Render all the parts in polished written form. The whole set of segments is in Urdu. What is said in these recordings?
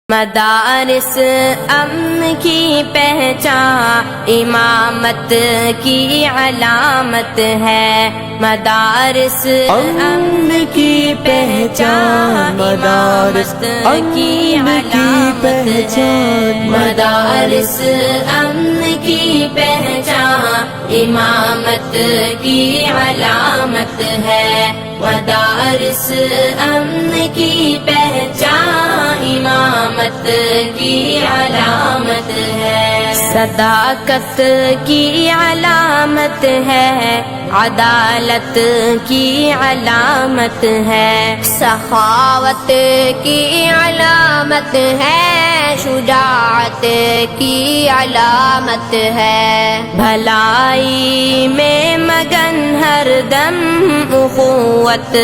مدارس امن کی پہچان امامت کی علامت ہے، مدارس امن کی پہچان امامت کی علامت ہے، مدارس امن کی پہچان امامت کی علامت ہے، مدارس امن کی پہچان امامت کی علامت ہے، صداقت کی علامت ہے، عدالت کی علامت ہے، سخاوت کی علامت ہے، شجاعت کی علامت ہے، بھلائی میں مگن ہر دم اخوت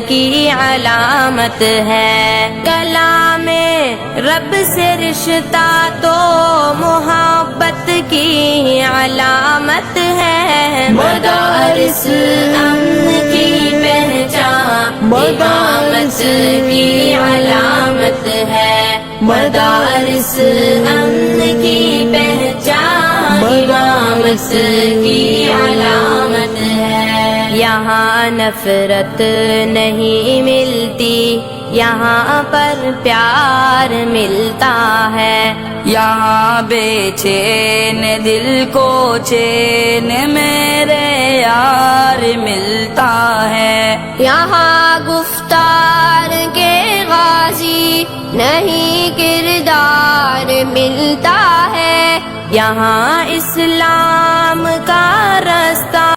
کی علامت ہے، کلام رب سے رشتہ تو محبت کی علامت ہے، مدارس امن کی پہچان امامت کی علامت ہے، مدارس امن کی پہچان امامت کی علامت ہے، یہاں نفرت نہیں ملتی، یہاں پر پیار ملتا ہے، یہاں بے چین دل کو چین میرے یار ملتا ہے، یہاں گفتار کے غازی نہیں کردار ملتا ہے، یہاں اسلام کا رستہ